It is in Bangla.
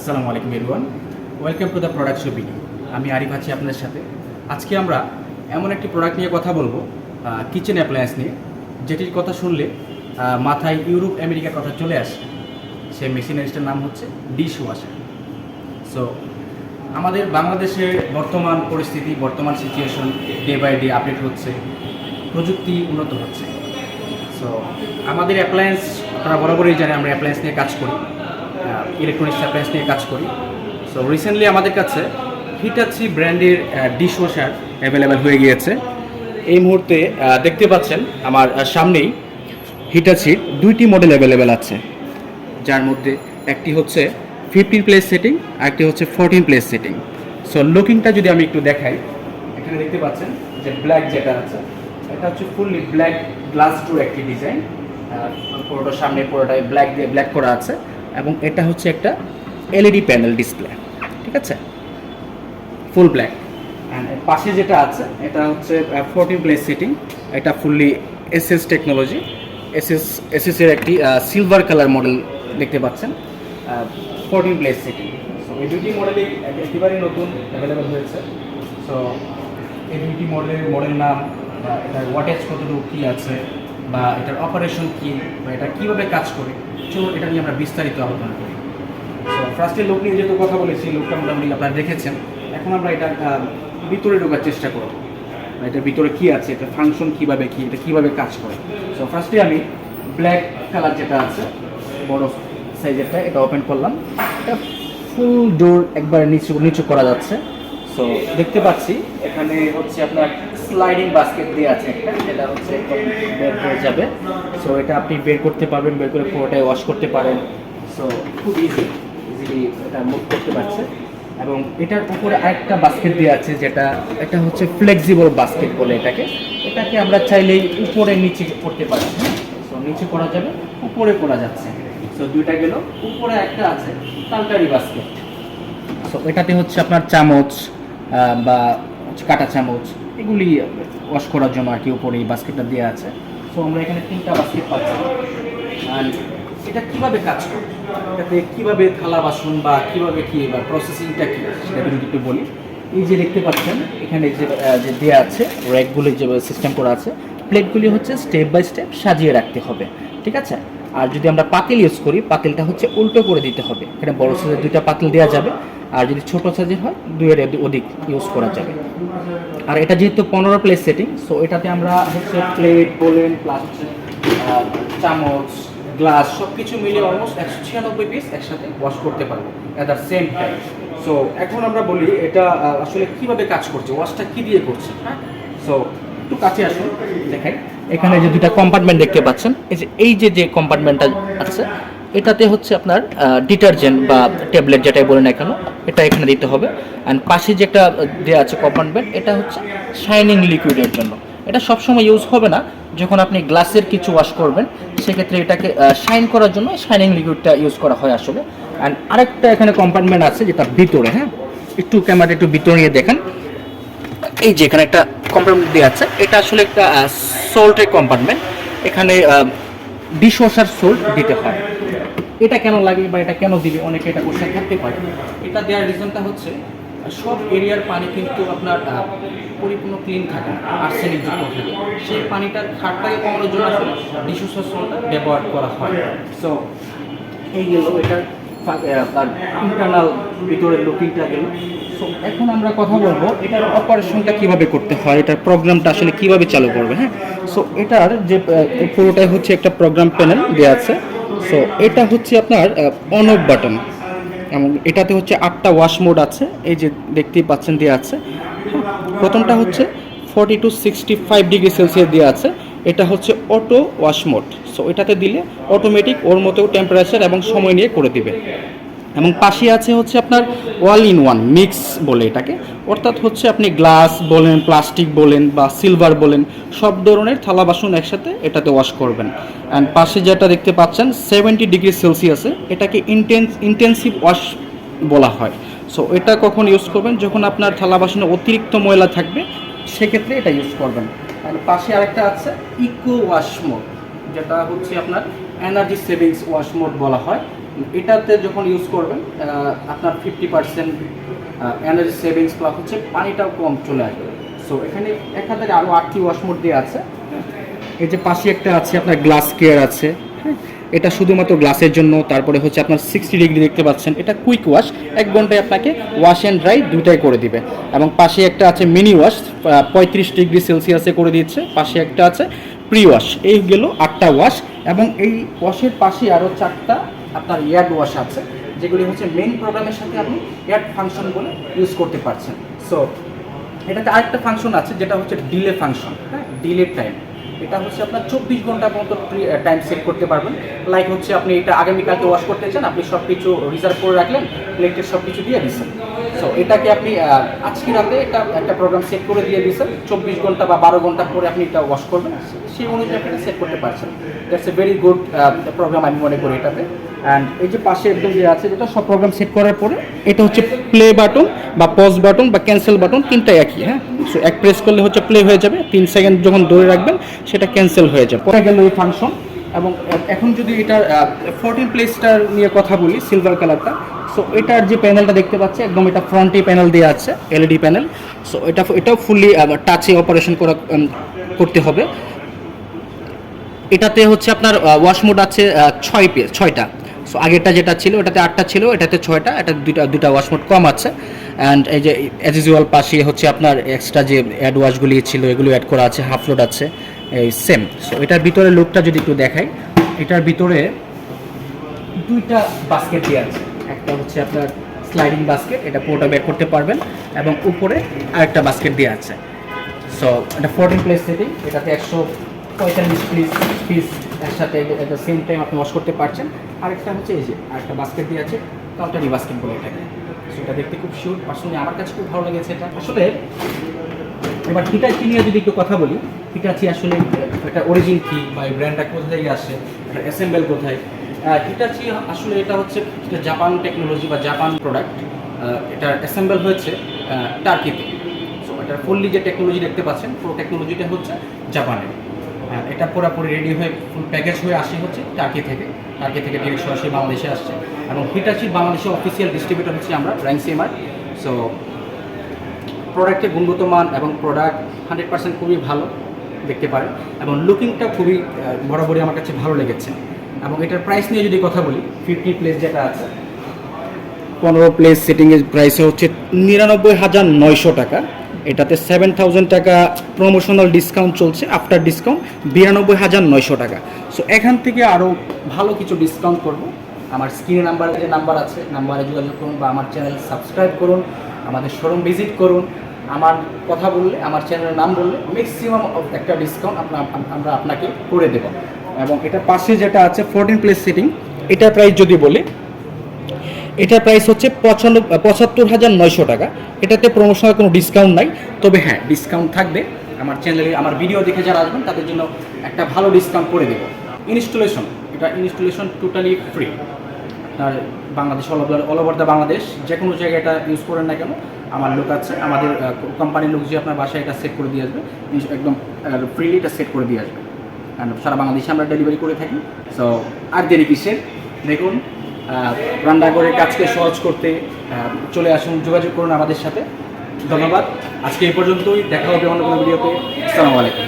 আসসালামু আলাইকুম everyone, welcome to the product show video. আমি আরিফ আছি আপনাদের সাথে। আজকে আমরা এমন একটি প্রোডাক্ট নিয়ে কথা বলবো, কিচেন অ্যাপ্লায়েন্স নিয়ে, যেটির কথা শুনলে মাথায় ইউরোপ আমেরিকার কথা চলে আসে। সেই মেশিনারিজটার নাম হচ্ছে ডিশ ওয়াশার। সো আমাদের বাংলাদেশের বর্তমান পরিস্থিতি, বর্তমান situation day by day update হচ্ছে, প্রযুক্তি উন্নত হচ্ছে। সো আমাদের অ্যাপ্লায়েন্স, আপনারা বরাবরই জানেন আমরা অ্যাপ্লায়েন্স নিয়ে কাজ করি, ইলেকট্রনিক্স অ্যাপ্লায়েন্স নিয়ে কাজ করি। সো রিসেন্টলি আমাদের কাছে হিটাচি ব্র্যান্ডের ডিশ ওয়াশার অ্যাভেলেবেল হয়ে গিয়েছে। এই মুহূর্তে দেখতে পাচ্ছেন আমার সামনেই হিটাচির দুইটি মডেল অ্যাভেলেবেল আছে, যার মধ্যে একটি হচ্ছে 15 প্লেস সেটিং আর একটি হচ্ছে 14 প্লেস সেটিং। সো লুকিংটা যদি আমি একটু দেখাই, এখানে দেখতে পাচ্ছেন যে ব্ল্যাক যেটা আছে, এটা হচ্ছে ফুললি ব্ল্যাক গ্লাস ডোর একটি ডিজাইন। পুরোটা সামনে পুরোটাই ব্ল্যাক দিয়ে ব্ল্যাক করা আছে, এবং এটা হচ্ছে একটা এলইডি প্যানেল ডিসপ্লে, ঠিক আছে, ফুল ব্ল্যাক। অ্যান্ড পাশে যেটা আছে এটা হচ্ছে 14 প্লেস সেটিং। এটা ফুললি এসএস টেকনোলজি, এসএসের একটি সিলভার কালার মডেল দেখতে পাচ্ছেন, 14 প্লেস সেটিং। সো এই দুটি মডেলই একেবারেই নতুন অ্যাভেলেবেল হয়েছে। সো এই দুটি মডেল নাম, এটার ওয়াটেজ কতটুকু কী আছে, বা এটার অপারেশন কী, বা এটা কীভাবে কাজ করে, চলুন এটা নিয়ে আমরা বিস্তারিত আলোচনা করি। সো ফার্স্টে লোক নিয়ে যেহেতু কথা বলেছি, লোকটা মোটামুটি আপনারা দেখেছেন। এখন আমরা এটা ভিতরে ঢোকার চেষ্টা করব, এটার ভিতরে কী আছে, এটা ফাংশন কীভাবে, কী এটা কীভাবে কাজ করে। সো ফার্স্টে আমি ব্ল্যাক কালার যেটা আছে বড় সাইজেরটা, এটা ওপেন করলাম। এটা ফুল ডোর একবারে নিচু করা যাচ্ছে। সো দেখতে পাচ্ছি এখানে হচ্ছে আপনার স্লাইডিং বাস্কেট দিয়ে আছে একটা, যেটা হচ্ছে বের হয়ে যাবে। সো এটা আপনি বের করতে পারবেন, বের করে পুরোটাই ওয়াশ করতে পারেন। সো খুব ইজিলি এটা মুভ করতে পারছে। এবং এটার উপরে আরেকটা বাস্কেট দিয়ে আছে, যেটা এটা হচ্ছে ফ্লেক্সিবল বাস্কেট বলে এটাকে আমরা চাইলেই উপরে নিচে করতে পারি। সো নিচে করা যাবে, উপরে করা যাচ্ছে। সো দুইটা গেল। উপরে একটা আছে কালকারি বাস্কেট। সো এটাতে হচ্ছে আপনার চামচ বা কাটা চামচ এগুলি ওয়াশ করার জন্য আর কি উপরে এই বাস্কেটটা দেওয়া আছে। সো আমরা এখানে 3টা বাস্কেট পাচ্ছি। আর এটা কীভাবে কাজ করে, এটাতে কীভাবে থালা বাসন বা কীভাবে কী বা প্রসেসিংটা কী, সেটা যদি একটু বলি। এই যে দেখতে পাচ্ছেন এখানে যে দেওয়া আছে, র্যাকগুলি যে সিস্টেম করা আছে, প্লেটগুলি হচ্ছে স্টেপ বাই স্টেপ সাজিয়ে রাখতে হবে, ঠিক আছে। আর যদি আমরা পাতিল ইউজ করি, পাতিলটা হচ্ছে উল্টো করে দিতে হবে। এখানে বড় সাইজের 2টা পাতিল দেওয়া যাবে, আর যদি ছোট সাইজের হয় 2-এর অধিক ইউজ করা যাবে। আর এটা যেহেতু 15 প্লেস সেটিং, সো এটাতে আমরা হচ্ছে প্লেট বলেন, প্লাস্টিক, চামচ, গ্লাস সব কিছু মিলিয়ে অলমোস্ট 196 পিস একসাথে ওয়াশ করতে পারবো at the same time. So এখন আমরা বলি এটা আসলে কিভাবে কাজ করছে, ওয়াশটা কী দিয়ে করছে। হ্যাঁ, সো একটু কাছে আসুন, দেখেন এখানে যে 2টা কম্পার্টমেন্ট দেখতে পাচ্ছেন। এই যে কম্পার্টমেন্টটা আছে, এটাতে হচ্ছে আপনার ডিটারজেন্ট বা ট্যাবলেট যেটাই বলেন না কেন, এটা এখানে দিতে হবে। অ্যান্ড পাশে যে একটা দেওয়া আছে কম্পার্টমেন্ট, এটা হচ্ছে শাইনিং লিকুইডের জন্য। এটা সবসময় ইউজ হবে না, যখন আপনি গ্লাসের কিছু ওয়াশ করবেন সেক্ষেত্রে এটাকে শাইন করার জন্য শাইনিং লিকুইডটা ইউজ করা হয় আসলে। অ্যান্ড আরেকটা এখানে কম্পার্টমেন্ট আছে যেটা ভিতরে, হ্যাঁ একটু ক্যামেরাটা একটু ভিতরে নিয়ে দেখেন। এই যে এখানে একটা কম্পার্টমেন্ট দেওয়া আছে, এটা আসলে একটা সোল্টের কম্পার্টমেন্ট। এখানে ডিশ ওয়াশার সোল্ট দিতে হয়। এটা কেন লাগে বা এটা কেন দিবে, অনেকে এটা কোশ্চেন করতে পারে। এটা দেওয়ার রিজনটা হচ্ছে সব এরিয়ার পানি কিন্তু আপনার পরিপূর্ণ ক্লিন থাকে না, আর্সেনিক যুক্ত থাকে। সেই পানিটার খাটটাকে কমানোর জন্য আসলে ডিশ ওয়াশার সোল্টটা ব্যবহার করা হয়। সো এই গেল এটার তার ইন্টারনাল ভিতরের লুকিংটা গেল। সো এখন আমরা কথা বলবো এটার অপারেশনটা কিভাবে করতে হয়, এটার প্রোগ্রামটা আসলে কিভাবে চালু করবে। হ্যাঁ, সো এটার যে পুরোটাই হচ্ছে একটা প্রোগ্রাম প্যানেল দেওয়া আছে। সো এটা হচ্ছে আপনার অন অফ বাটন, এবং এটাতে হচ্ছে 8টা ওয়াশ মোড আছে, এই যে দেখতেই পাচ্ছেন দেওয়া আছে। প্রথমটা হচ্ছে 40 to 65 ডিগ্রি সেলসিয়াস দেওয়া আছে, এটা হচ্ছে অটো ওয়াশ মোড। সো এটাতে দিলে অটোমেটিক ওর মতো টেম্পারেচার এবং সময় নিয়ে করে দিবে। এবং পাশে আছে হচ্ছে আপনার অল ইন ওয়ান মিক্স বলে এটাকে, অর্থাৎ হচ্ছে আপনি গ্লাস বলেন, প্লাস্টিক বলেন বা সিলভার বলেন, সব ধরনের থালা বাসন একসাথে এটাতে ওয়াশ করবেন। অ্যান্ড পাশে যেটা দেখতে পাচ্ছেন 70 ডিগ্রি সেলসিয়াসে, এটাকে ইন্টেন্সিভ ওয়াশ বলা হয়। সো এটা কখন ইউজ করবেন, যখন আপনার থালা বাসনে অতিরিক্ত ময়লা থাকবে সেক্ষেত্রে এটা ইউজ করবেন। আর পাশে আরেকটা আছে ইকো ওয়াশ মোড, যেটা হচ্ছে আপনার এনার্জি সেভিংস ওয়াশ মোড বলা হয়। এটাতে যখন ইউজ করবেন আপনার 50% এনার্জি সেভিংস প্লাস হচ্ছে পানিটাও কম চলে আসবে। সো এখানে এখানে আরও 8টি ওয়াশ মোড দিয়ে আছে। এই যে পাশে একটা আছে আপনার গ্লাস কেয়ার আছে, এটা শুধুমাত্র গ্লাসের জন্য। তারপরে হচ্ছে আপনার 60 ডিগ্রি দেখতে পাচ্ছেন, এটা কুইক ওয়াশ, 1 ঘন্টায় আপনাকে ওয়াশ অ্যান্ড ড্রাই দুটাই করে দিবে। এবং পাশে একটা আছে মিনি ওয়াশ, 35 ডিগ্রি সেলসিয়াসে করে দিচ্ছে। পাশে একটা আছে প্রি ওয়াশ। এই গেল 8টা ওয়াশ। এবং এই ওয়াশের পাশে আরও 4টা আপনার এয়ার ওয়াশ আছে, যেগুলি হচ্ছে মেইন প্রোগ্রামের সাথে আপনি এয়ার ফাংশন বলে ইউজ করতে পারছেন। সো এটাতে আরেকটা ফাংশন আছে যেটা হচ্ছে ডিলে ফাংশন, হ্যাঁ, ডিলে টাইম। এটা হচ্ছে আপনার 24 ঘন্টা পর্যন্ত টাইম সেট করতে পারবেন। লাইক হচ্ছে আপনি এটা আগামীকালকে ওয়াশ করতে চান, আপনি সব কিছু রিজার্ভ করে রাখলেন, প্লেটের সব কিছু দিয়ে দিচ্ছেন। সো এটাকে আপনি আজকে রাতে এটা একটা প্রোগ্রাম সেট করে দিয়ে দিচ্ছেন, 24 ঘন্টা বা 12 ঘন্টা পরে আপনি এটা ওয়াশ করবেন, সেই অনুযায়ী আপনি সেট করতে পারছেন। That's a very good programme আমি মনে করি এটাতে। অ্যান্ড এই যে পাশে একদম যে আছে, যেটা সব প্রোগ্রাম সেট করার পরে এটা হচ্ছে প্লে বাটন বা পজ বাটন বা ক্যান্সেল বাটন, তিনটাই একই। হ্যাঁ, সো এক প্রেস করলে হচ্ছে প্লে হয়ে যাবে, 3 সেকেন্ড যখন ধরে রাখবেন সেটা ক্যান্সেল হয়ে যাবে। পরে গেল এই ফাংশন। এবং এখন যদি এটার 14 প্লেসটার নিয়ে কথা বলি, সিলভার কালারটা, সো এটার যে প্যানেলটা দেখতে পাচ্ছি একদম এটা ফ্রন্টে প্যানেল দেওয়া আছে, এলইডি প্যানেল। সো এটাও ফুললি টাচে অপারেশন করতে হবে। এটাতে হচ্ছে আপনার ওয়াশ মোড আছে 6টা। সো আগেরটা যেটা ছিল ওটাতে 8টা ছিল, এটাতে 6টা, এটা দুটা ওয়াশ মোড কম আছে। অ্যান্ড এই যে অ্যাজ ইউজুয়াল পাশে হচ্ছে আপনার এক্সট্রা যে অ্যাড ওয়াশগুলি ছিল এগুলো অ্যাড করা আছে, হাফ লোড আছে, এই সেম। সো এটার ভিতরে লুকটা যদি একটু দেখাই, এটার ভিতরে 2টা বাস্কেট দিয়ে আছে। একটা হচ্ছে আপনার স্লাইডিং বাস্কেট, এটা পুরোটা ব্যাক করতে পারবেন, এবং উপরে আরেকটা বাস্কেট দিয়ে আছে। সো এটা 14 প্লেস সেটিং, এটাতে 145 পিস একসাথে এট দ্য সেম টাইম আপনি ওয়াশ করতে পারছেন। আরেকটা হচ্ছে এই যে আরেকটা বাস্কেট দিয়ে আছে, কাউন্টারি বাস্কেট বলে এটাকে। সেটা দেখতে খুব শিওর, পার্সোনালি আমার কাছে খুব ভালো লেগেছে এটা। আসলে এবার হিটাচি নিয়ে যদি একটু কথা বলি, হিটাচি আসলে এটা অরিজিন কী বা এই ব্র্যান্ডটা কোথা থেকে আসে, এটা অ্যাসেম্বল কোথায়। হিটাচি আসলে এটা হচ্ছে জাপান টেকনোলজি বা জাপান প্রোডাক্ট। এটা অ্যাসেম্বল হয়েছে টার্কিতে। সো এটার ফুললি যে টেকনোলজি দেখতে পাচ্ছেন, পুরো টেকনোলজিটা হচ্ছে জাপানের। এটা পুরোপুরি রেডি হয়ে ফুল প্যাকেজ হয়ে আসে হচ্ছে টার্কি থেকে ডিরেক্ট সরাসরি বাংলাদেশে আসছে। এবং হিটাচির বাংলাদেশের অফিসিয়াল ডিস্ট্রিবিউটর হচ্ছে আমরা, রাইনসিমার। সো প্রোডাক্টের গুণগত মান এবং প্রোডাক্ট 100% খুবই ভালো দেখতে পারেন, এবং লুকিংটা খুবই বরাবরই আমার কাছে ভালো লেগেছে। এবং এটার প্রাইস নিয়ে যদি কথা বলি, 50 প্লেস যেটা আছে, 15 প্লেস সেটিংয়ের প্রাইসে হচ্ছে 99,900 টাকা। এটাতে 7,000 টাকা প্রমোশনাল ডিসকাউন্ট চলছে, আফটার ডিসকাউন্ট 92,900 টাকা। সো এখান থেকে আরও ভালো কিছু ডিসকাউন্ট করব। আমার স্ক্রিনে যে নাম্বার আছে, নাম্বারে যোগাযোগ করুন বা আমার চ্যানেল সাবস্ক্রাইব করুন, আমাদের শোরুম ভিজিট করুন। আমার কথা বললে, আমার চ্যানেলের নাম বললে ম্যাক্সিমাম একটা ডিসকাউন্ট আমরা আপনাকে করে দেব। এবং এটা পাশে যেটা আছে 14 প্লেস সেটিং, এটার প্রাইস যদি বলি, এটার প্রাইস হচ্ছে 75,900 টাকা। এটাতে প্রমোশনাল কোনো ডিসকাউন্ট নাই, তবে হ্যাঁ ডিসকাউন্ট থাকবে। আমার চ্যানেলে আমার ভিডিও দেখে যারা আসবেন তাদের জন্য একটা ভালো ডিসকাউন্ট করে দেবো। Installation totally free. আপনার Bangladesh all over the Bangladesh যে কোনো জায়গায় এটা ইউজ করেন না কেন, আমার লোক আছে, আমাদের কোম্পানির লোক যে আপনার বাসায় এটা সেট করে দিয়ে আসবে, একদম ফ্রিলি এটা সেট করে দিয়ে আসবে। কারণ সারা বাংলাদেশে আমরা ডেলিভারি করে থাকি। সো আর দেরি কিসের, দেখুন রান্নাঘরের কাজকে সহজ করতে চলে আসুন, যোগাযোগ করুন আমাদের সাথে। ধন্যবাদ, আজকে এই পর্যন্তই, দেখা হবে অন্য কোনো ভিডিওতে। আসসালামু আলাইকুম।